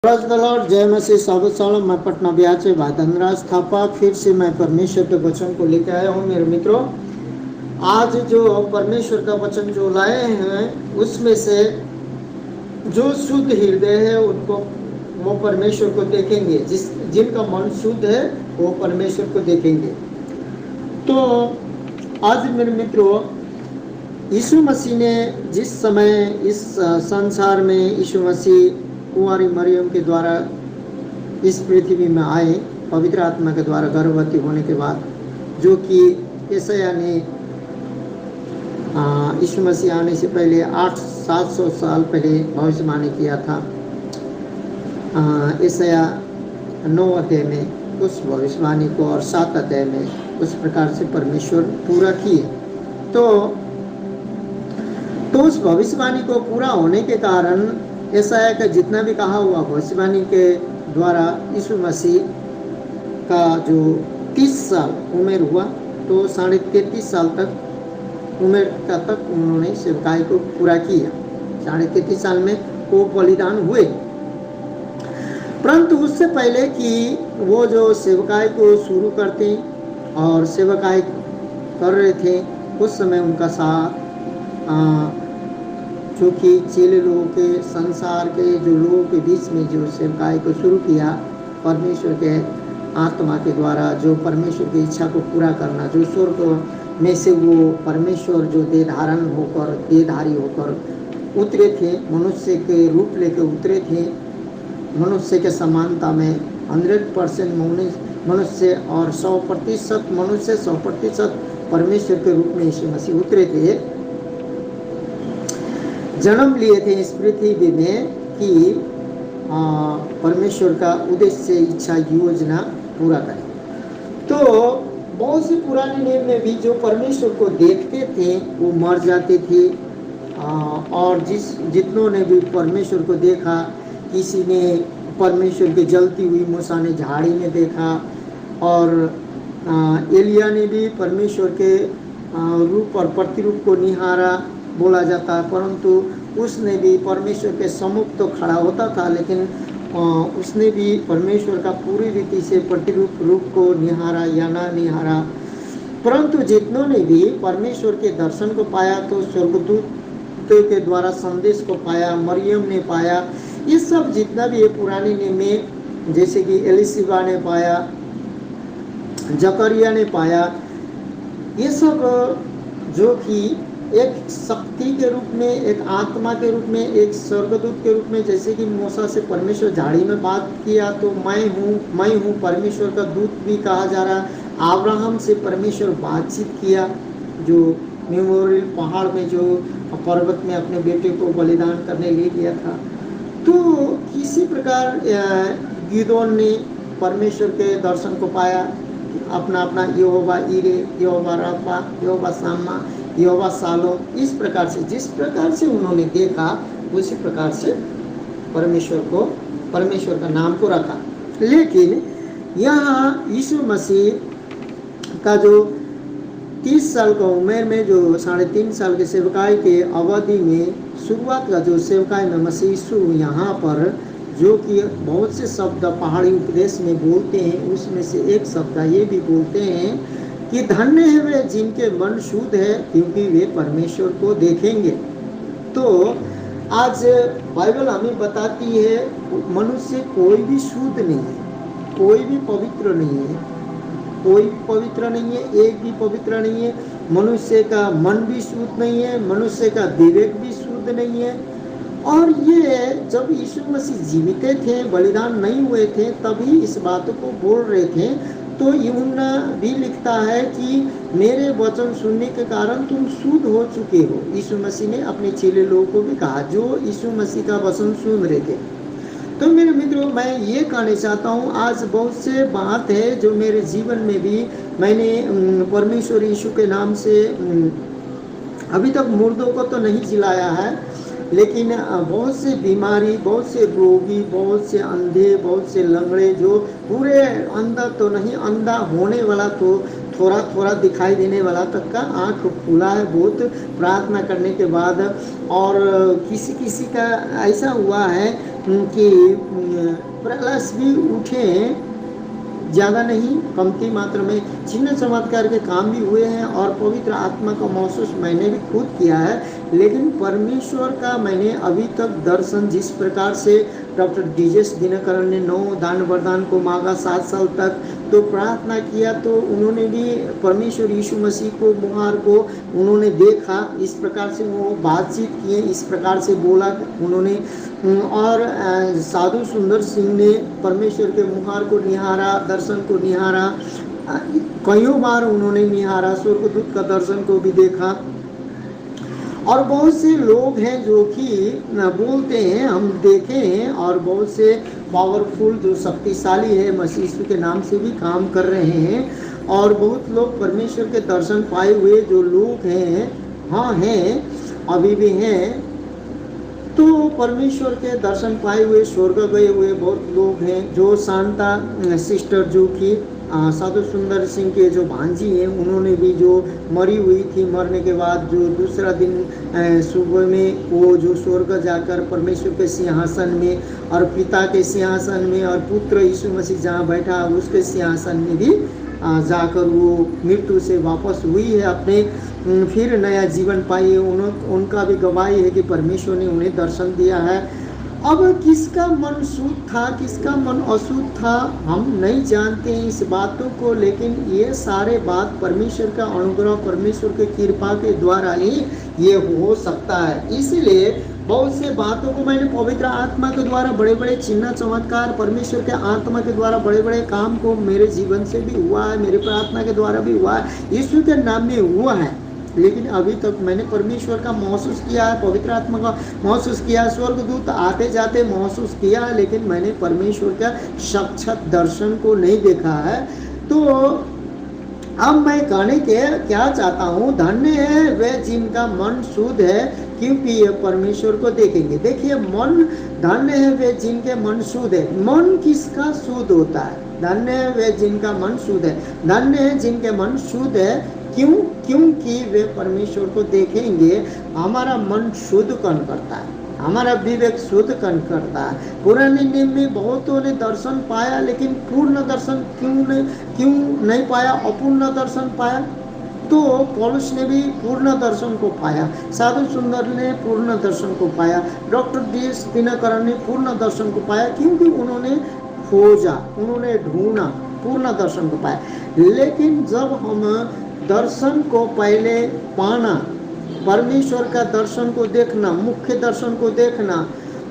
Praise the Lord, जय मसीह साबित सालों। मैं पटना बिहार से भाई धनराज थापा फिर से मैं परमेश्वर के वचन को लेकर आया हूँ। मेरे मित्रों, आज जो परमेश्वर का वचन जो लाए हैं उसमें से जो शुद्ध हृदय है उनको वो परमेश्वर को देखेंगे। जिनका मन शुद्ध है वो परमेश्वर को देखेंगे। तो आज मेरे मित्रों, यीशु मसीह ने जिस समय इस संसार में यीशु मसीह कुंवारी मरियम के द्वारा इस पृथ्वी में आए, पवित्र आत्मा के द्वारा गर्भवती होने के बाद, जो कि यशायाह ने यीशु मसीह आने से पहले 700 साल पहले भविष्यवाणी किया था। यशायाह 9 अध्याय में उस भविष्यवाणी को और 7 अध्याय में उस प्रकार से परमेश्वर पूरा किए। तो उस भविष्यवाणी को पूरा होने के कारण यशायाह का जितना भी कहा हुआ भविष्यवाणी के द्वारा यीशु मसीह का जो 30 साल उम्र हुआ, तो 33.5 साल तक उम्र का तक उन्होंने सेवकाई को पूरा किया। 33.5 साल में वो बलिदान हुए। परंतु उससे पहले कि वो जो सेवकाई को शुरू करते और सेवकाई कर रहे थे, उस समय उनका साथ जो कि चेले लोगों के, संसार के जो लोगों के बीच में जो सेवकाई को शुरू किया, परमेश्वर के आत्मा के द्वारा, जो परमेश्वर की इच्छा को पूरा करना, जो स्वर्ग में से वो परमेश्वर जो देहधारी होकर उतरे थे, मनुष्य के रूप लेकर उतरे थे, मनुष्य के समानता में 100% मनुष्य और 100% मनुष्य, 100% परमेश्वर के रूप में यीशु मसीह उतरे थे, जन्म लिए थे इस पृथ्वी में कि परमेश्वर का उद्देश्य, इच्छा, योजना पूरा करें। तो बहुत से पुराने नियम में भी जो परमेश्वर को देखते थे वो मर जाते थे, और जितनों ने भी परमेश्वर को देखा, किसी ने परमेश्वर की जलती हुई मूसा ने झाड़ी में देखा, और एलिया ने भी परमेश्वर के रूप और प्रतिरूप को निहारा बोला जाता है। परंतु उसने भी परमेश्वर के सम्मुख तो खड़ा होता था, लेकिन उसने भी परमेश्वर का पूरी रीति से प्रतिरूप रूप को निहारा या ना निहारा। परंतु जितनों ने भी परमेश्वर के दर्शन को पाया, तो स्वर्गदूत के द्वारा संदेश को पाया, मरियम ने पाया, ये सब जितना भी ये पुराने नियम में, जैसे कि एलिशिबा ने पाया, जकरिया ने पाया, ये सब जो कि एक शक्ति के रूप में, एक आत्मा के रूप में, एक स्वर्गदूत के रूप में, जैसे कि मूसा से परमेश्वर झाड़ी में बात किया तो मैं हूँ परमेश्वर का दूत भी कहा जा रहा। अब्राहम से परमेश्वर बातचीत किया, जो मेमोरियल पहाड़ में, जो पर्वत में अपने बेटे को बलिदान करने ले गया था। तो किसी प्रकार गिदोन ने परमेश्वर के दर्शन को पाया, अपना अपना यहोवा ईरे, यहोवा रफा, यहोवा शामा, यहोवा सालो, इस प्रकार से जिस प्रकार से उन्होंने देखा उसी प्रकार से परमेश्वर का नाम को रखा। लेकिन यहाँ यीशु मसीह का जो 30 साल का उम्र में, जो 3.5 साल के सेवकाई के अवधि में, शुरुआत का जो सेवकाई में मसीह यीशु यहाँ पर जो कि बहुत से शब्द पहाड़ी उपदेश में बोलते हैं, उसमें से एक शब्द ये भी बोलते हैं कि धन्य है वे जिनके मन शुद्ध है, क्योंकि वे परमेश्वर को देखेंगे। तो आज बाइबल हमें बताती है मनुष्य कोई भी शुद्ध नहीं है, कोई भी पवित्र नहीं है, कोई भी पवित्र नहीं है, एक भी पवित्र नहीं है। मनुष्य का मन भी शुद्ध नहीं है, मनुष्य का विवेक भी शुद्ध नहीं है। और ये जब यीशु मसीह जीवित थे, बलिदान नहीं हुए थे, तभी इस बात को बोल रहे थे। तो यूहन्ना भी लिखता है कि मेरे वचन सुनने के कारण तुम शुद्ध हो चुके हो। यीशु मसीह ने अपने चेले लोगों को भी कहा जो यीशु मसीह का वचन सुन रहे थे। तो मेरे मित्रों, मैं ये कहना चाहता हूँ, आज बहुत से बात है जो मेरे जीवन में भी मैंने परमेश्वर यीशु के नाम से अभी तक मुर्दों को तो नहीं जिलाया है, लेकिन बहुत से बीमारी, बहुत से रोगी, बहुत से अंधे, बहुत से लंगड़े, जो पूरे अंधा तो नहीं, अंधा होने वाला तो थोड़ा थोड़ा दिखाई देने वाला तक का आँख खुला है बहुत प्रार्थना करने के बाद। और किसी किसी का ऐसा हुआ है कि प्रहलाद भी उठे, ज़्यादा नहीं कमती मात्रा में चिन्ह चमत्कार के काम भी हुए हैं और पवित्र आत्मा का महसूस मैंने भी खुद किया है। लेकिन परमेश्वर का मैंने अभी तक दर्शन, जिस प्रकार से डॉक्टर डीजेस दिनकरण ने 9 दान वरदान को मांगा 7 साल तक, तो प्रार्थना किया, तो उन्होंने भी परमेश्वर यीशु मसीह को, मुहार को उन्होंने देखा, इस प्रकार से वो बातचीत किए, इस प्रकार से बोला उन्होंने। और साधु सुंदर सिंह ने परमेश्वर के मुहार को निहारा, दर्शन को निहारा, कईयों बार उन्होंने निहारा, स्वर्गदूत का दर्शन को भी देखा। और बहुत से लोग हैं जो कि बोलते हैं हम देखे हैं, और बहुत से पावरफुल जो शक्तिशाली है मसीह यीशु के नाम से भी काम कर रहे हैं, और बहुत लोग परमेश्वर के दर्शन पाए हुए जो लोग हैं, हाँ हैं, अभी भी हैं। तो परमेश्वर के दर्शन पाए हुए स्वर्ग गए हुए बहुत लोग हैं। जो शांता सिस्टर जो कि साधु सुंदर सिंह के जो भांजी हैं, उन्होंने भी जो मरी हुई थी, मरने के बाद जो दूसरा दिन सुबह में वो जो स्वर्ग जाकर परमेश्वर के सिंहासन में और पिता के सिंहासन में और पुत्र यीशु मसीह जहाँ बैठा उसके सिंहासन में भी जाकर वो मृत्यु से वापस हुई है, अपने फिर नया जीवन पाई है। उनका भी गवाही है कि परमेश्वर ने उन्हें दर्शन दिया है। अब किसका मन शुद्ध था, किसका मन अशुद्ध था, हम नहीं जानते हैं इस बातों को, लेकिन ये सारे बात परमेश्वर का अनुग्रह, परमेश्वर के कृपा के द्वारा ही ये हो सकता है। इसलिए बहुत से बातों को मैंने पवित्र आत्मा के द्वारा, बड़े बड़े चिन्ह चमत्कार परमेश्वर के आत्मा के द्वारा, बड़े बड़े काम को मेरे जीवन से भी हुआ है, मेरे प्रार्थना के द्वारा भी हुआ है, यीशु के नाम में हुआ है। लेकिन अभी तक मैंने परमेश्वर का महसूस किया है, पवित्र आत्मा का महसूस किया, स्वर्गदूत आते जाते महसूस किया है, लेकिन मैंने परमेश्वर का साक्षात दर्शन को नहीं देखा है। तो अब मैं कहने के क्या चाहता हूँ, धन्य है वे जिनका मन शुद्ध है, क्योंकि ये परमेश्वर को देखेंगे। देखिए, मन, धन्य है वे जिनके मन शुद्ध है। मन किसका शुद्ध होता है? धन्य है वे जिनका मन शुद्ध है, धन्य है जिनके मन शुद्ध है। क्यों? क्योंकि वे परमेश्वर को देखेंगे। हमारा मन शुद्ध कौन करता है? हमारा विवेक शुद्ध कौन करता है? पुराने नियम में बहुतों ने दर्शन पाया, लेकिन पूर्ण दर्शन क्यों नहीं पाया? अपूर्ण दर्शन पाया। तो पौलुस ने भी पूर्ण दर्शन को पाया, साधु सुंदर ने पूर्ण दर्शन को पाया, डॉक्टर डीएस दिनकरण ने पूर्ण दर्शन को पाया, क्योंकि उन्होंने खोजा, उन्होंने ढूंढा, पूर्ण दर्शन को पाया। लेकिन जब हम दर्शन को पहले पाना, परमेश्वर का दर्शन को देखना, मुख्य दर्शन को देखना,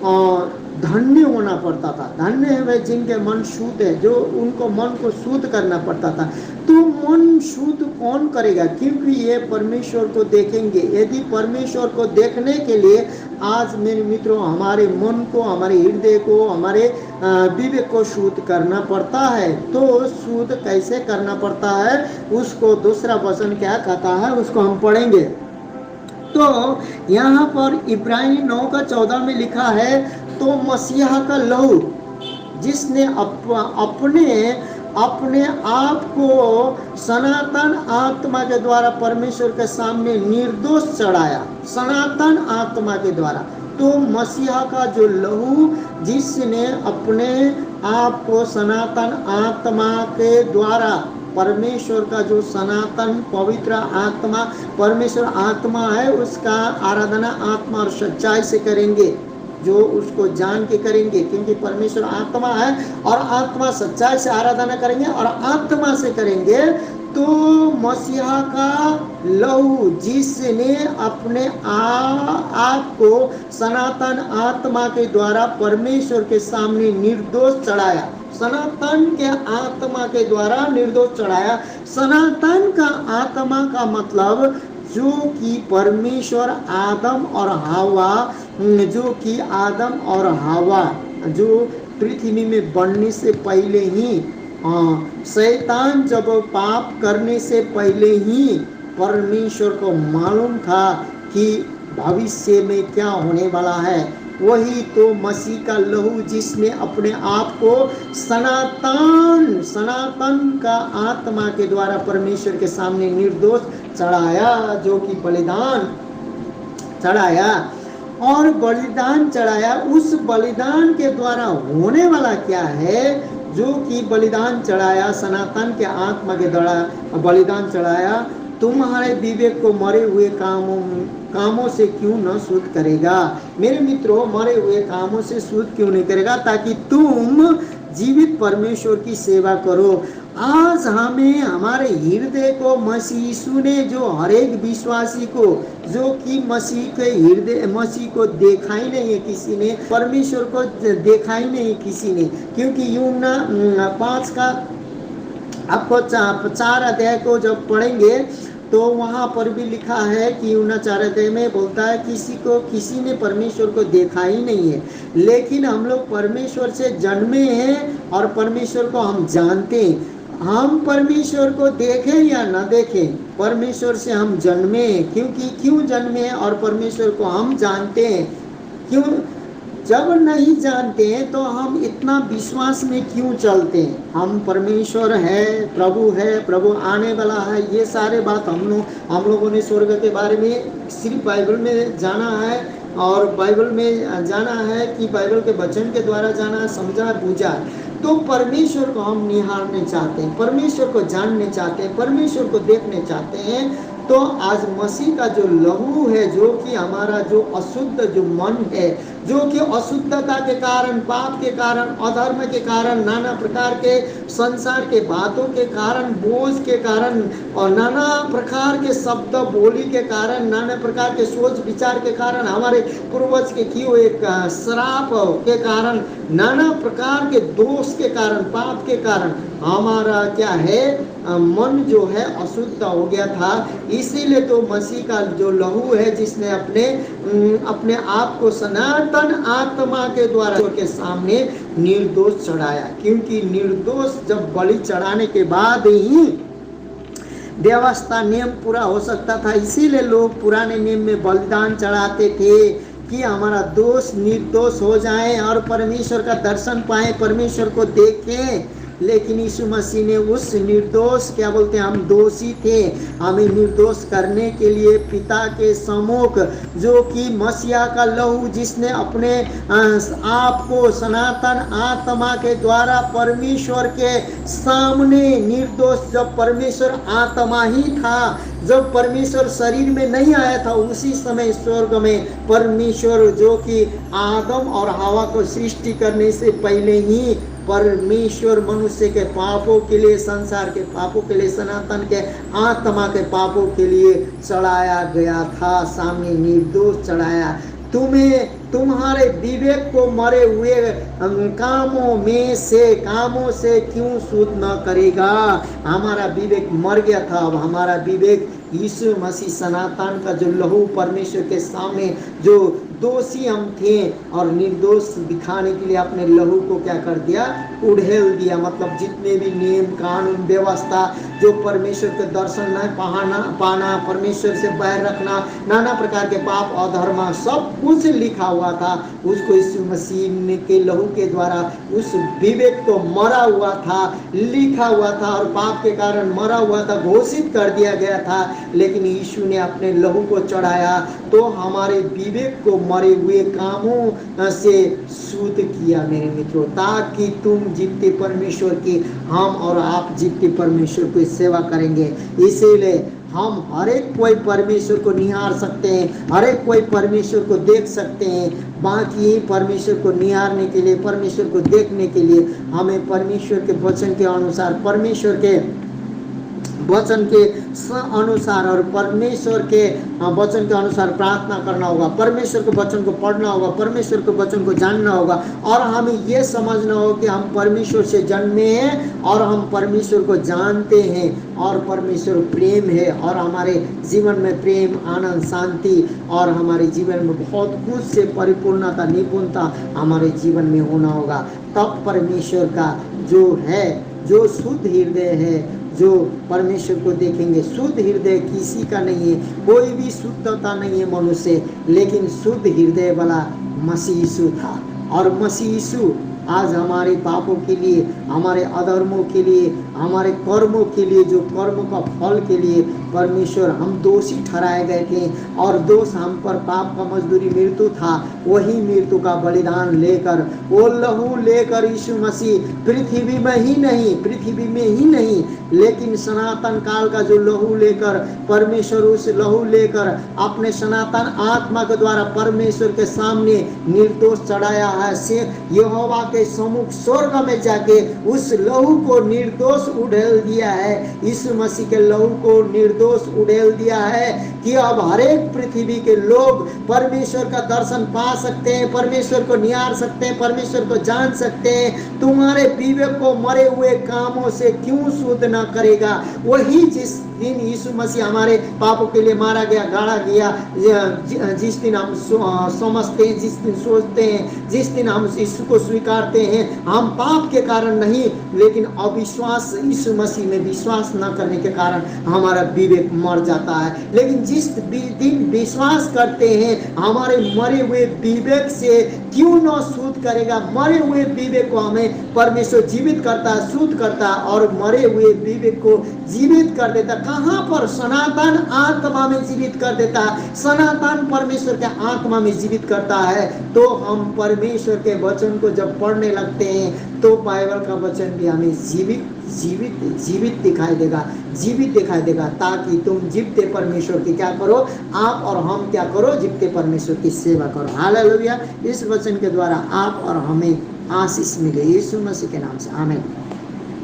और धन्य होना पड़ता था। धन्य है वे जिनके मन शुद्ध है, जो उनको मन को शुद्ध करना पड़ता था। तो मन शुद्ध कौन करेगा? क्योंकि ये परमेश्वर को देखेंगे। यदि परमेश्वर को देखने के लिए आज मेरे मित्रों हमारे मन को, हमारे हृदय को, हमारे विवेक को शुद्ध करना पड़ता है। तो शुद्ध कैसे करना पड़ता है, उसको दूसरा वचन क्या कहता है, उसको हम पढ़ेंगे। तो यहाँ पर इब्रानी 9:14 में लिखा है, तो मसीहा का लहू जिसने अपने आप को सनातन आत्मा के द्वारा परमेश्वर के सामने निर्दोष चढ़ाया, सनातन आत्मा के द्वारा। तो मसीहा का जो लहू जिसने अपने आप को सनातन आत्मा के द्वारा, परमेश्वर का जो सनातन पवित्र आत्मा, परमेश्वर आत्मा है, उसका आराधना आत्मा और सच्चाई से करेंगे, जो उसको जान के करेंगे, क्योंकि परमेश्वर आत्मा है, और आत्मा सच्चाई से आराधना करेंगे और आत्मा से करेंगे। तो मसीहा का लहू जिसने अपने आप को सनातन आत्मा के द्वारा परमेश्वर के सामने निर्दोष चढ़ाया, सनातन के आत्मा के द्वारा निर्दोष चढ़ाया। सनातन का आत्मा का मतलब जो कि परमेश्वर आदम और हवा, जो कि आदम और हवा जो पृथ्वी में बनने से पहले ही, शैतान जब पाप करने से पहले ही परमेश्वर को मालूम था कि भविष्य में क्या होने वाला है। वही तो मसीह का लहू जिसने अपने आप को सनातन का आत्मा के द्वारा परमेश्वर के सामने निर्दोष चढ़ाया, जो कि बलिदान चढ़ाया। और बलिदान चढ़ाया। उस बलिदान के द्वारा होने वाला क्या है? जो कि बलिदान चढ़ाया, सनातन के आत्मा के द्वारा बलिदान चढ़ाया, तुम्हारे विवेक को मरे हुए कामों से क्यों न शुद्ध करेगा? मेरे मित्रों, मरे हुए कामों से शुद्ध क्यों नहीं करेगा? ताकि तुम जीवित परमेश्वर की सेवा करो। आज हमें हमारे हृदय को मसीह यीशु ने, जो हर एक विश्वासी को, जो कि मसीह के हृदय, मसीह को देखा ही नहीं है किसी ने, परमेश्वर को देखा ही नहीं किसी ने, क्योंकि यूहन्ना 5 का आपको 4 अध्याय को जब पढ़ेंगे तो वहाँ पर भी लिखा है कि यूहन्ना 4 अध्याय में बोलता है किसी ने परमेश्वर को देखा ही नहीं है, लेकिन हम लोग परमेश्वर से जन्मे हैं और परमेश्वर को हम जानते हैं। हम परमेश्वर को देखें या न देखें, परमेश्वर से हम जन्मे हैं। क्यों जन्मे हैं और परमेश्वर को हम जानते हैं? क्यों? जब नहीं जानते हैं तो हम इतना विश्वास में क्यों चलते हैं? हम परमेश्वर है, प्रभु आने वाला है, ये सारे बात हम लोगों ने स्वर्ग के बारे में सिर्फ बाइबल में जाना है, और बाइबल में जाना है कि बाइबल के वचन के द्वारा जाना, समझा, बूझा। तो परमेश्वर को हम निहारने चाहते हैं, परमेश्वर को जानने चाहते हैं, परमेश्वर को देखने चाहते हैं। तो आज मसीह का जो लहू है, जो कि हमारा जो अशुद्ध जो मन है, जो कि अशुद्धता के कारण, पाप के कारण, अधर्म के कारण, नाना प्रकार के संसार के बातों के कारण, बोझ के कारण, और नाना प्रकार के शब्द बोली के कारण, नाना प्रकार के सोच विचार के कारण, हमारे पूर्वज के किए हुए श्राप के कारण, नाना प्रकार के दोष के कारण, पाप के कारण हमारा क्या है, मन जो है अशुद्ध हो गया था। इसीलिए तो मसीह का जो लहू है, जिसने अपने आप को सनातन आत्मा के द्वारा के सामने निर्दोष चढ़ाया, क्योंकि निर्दोष जब बलि चढ़ाने के बाद ही व्यवस्था नियम पूरा हो सकता था। इसीलिए लोग पुराने नियम में बलिदान चढ़ाते थे कि हमारा दोष निर्दोष हो जाए और परमेश्वर का दर्शन पाए, परमेश्वर को देखें। लेकिन यीशु मसीह ने उस निर्दोष, क्या बोलते हैं, हम दोषी थे, हमें निर्दोष करने के लिए पिता के सम्मुख, जो कि मसीहा का लहू, जिसने अपने आप को सनातन आत्मा के द्वारा परमेश्वर के सामने निर्दोष, जब परमेश्वर आत्मा ही था, जब परमेश्वर शरीर में नहीं आया था, उसी समय स्वर्ग में परमेश्वर, जो कि आदम और हवा को सृष्टि करने से पहले ही परमेश्वर मनुष्य के पापों के लिए, संसार के पापों के लिए, सनातन के आत्मा के पापों के लिए चढ़ाया गया था, सामने निर्दोष चढ़ाया। तुम्हारे विवेक को मरे हुए कामों से क्यों शुद्ध न करेगा? हमारा विवेक मर गया था, अब हमारा विवेक यीशु मसीह सनातन का जो लहू, परमेश्वर के सामने जो दोषी हम थे और निर्दोष दिखाने के लिए अपने लहू को क्या कर दिया, उड़ेल दिया। मतलब जितने भी नियम कानून व्यवस्था, जो परमेश्वर के दर्शन न पाना, परमेश्वर से बैर रखना, नाना प्रकार के पाप अधर्म, सब कुछ लिखा हुआ था, उसको यीशु मसीह के लहू के द्वारा उस विवेक को मरा हुआ था, लिखा हुआ था और पाप के कारण मरा हुआ था, घोषित कर दिया गया था। लेकिन यीशु ने अपने लहू को चढ़ाया तो हमारे विवेक को मरे हुए कामों से शुद्ध किया मेरे मित्रों, ताकि तुम जीवते परमेश्वर की, हम और आप जीवते परमेश्वर की सेवा करेंगे। इसीलिए हम हर एक कोई परमेश्वर को निहार सकते हैं, हर एक कोई परमेश्वर को देख सकते हैं। बाकी परमेश्वर को निहारने के लिए, परमेश्वर को देखने के लिए हमें परमेश्वर के वचन के अनुसार, परमेश्वर के वचन के अनुसार और परमेश्वर के वचन के अनुसार प्रार्थना करना होगा, परमेश्वर के वचन को पढ़ना होगा, परमेश्वर के वचन को जानना होगा, और हमें ये समझना होगा कि हम परमेश्वर से जन्मे हैं और हम परमेश्वर को जानते हैं, और परमेश्वर प्रेम है, और हमारे जीवन में प्रेम, आनंद, शांति, और हमारे जीवन में बहुत कुछ से परिपूर्णता, निपुणता हमारे जीवन में होना होगा। तब परमेश्वर का जो है, जो शुद्ध हृदय है, जो परमेश्वर को देखेंगे। शुद्ध हृदय किसी का नहीं है, कोई भी शुद्धता नहीं है मनुष्य, लेकिन शुद्ध हृदय वाला मसीह यीशु था। और मसीह यीशु आज हमारे पापों के लिए, हमारे अधर्मों के लिए, हमारे कर्मों के लिए, जो कर्मों का फल के लिए परमेश्वर हम दोषी ठहराए गए थे और दोष हम पर, पाप का मजदूरी मृत्यु था, वही मृत्यु का बलिदान लेकर, वो लहू लेकर यीशु मसीह पृथ्वी में ही नहीं लेकिन सनातन काल का जो लहू लेकर, परमेश्वर उस लहू लेकर अपने सनातन आत्मा के द्वारा परमेश्वर के सामने निर्दोष चढ़ाया है। से यहोवा के सम्मुख स्वर्ग में जाके उस लहू को निर्दोष उड़ेल दिया है। यीशु मसीह के लहू को निर्दोष उड़ेल दिया है कि अब हर एक पृथ्वी के लोग परमेश्वर का दर्शन पा सकते हैं, परमेश्वर को निहार सकते हैं, परमेश्वर को जान सकते हैं। तुम्हारे विवेक को मरे हुए कामों से क्यों शुद्ध न करेगा? वही जिस दिन यीशु मसीह हमारे पापों के लिए मारा गया, गाड़ा गया, जिस दिन हम समझते हैं, जिस दिन सोचते हैं, जिस दिन हम यीशु को स्वीकारते हैं, हम पाप के कारण नहीं लेकिन अविश्वास, यीशु मसीह में विश्वास न करने के कारण हमारा विवेक मर जाता है। लेकिन जिस दिन विश्वास करते हैं, हमारे मरे हुए विवेक से क्यों न शुद्ध करेगा? मरे हुए विवेक को हमें परमेश्वर जीवित करता है, शुद्ध करता है और मरे हुए विवेक को जीवित कर देता। कहाँ पर? सनातन आत्मा में जीवित कर देता है। सनातन परमेश्वर के आत्मा में जीवित करता है। तो हम परमेश्वर के वचन को जब पढ़ने लगते हैं तो बाइबल का वचन भी हमें जीवित दिखाई देगा, ताकि तुम जीवते परमेश्वर की क्या करो? आप और हम क्या करो? जीवते परमेश्वर की सेवा करो। हालेलुया। इस वचन के द्वारा आप और हमें आशीष मिले, यीशु मसीह के नाम से, आमीन।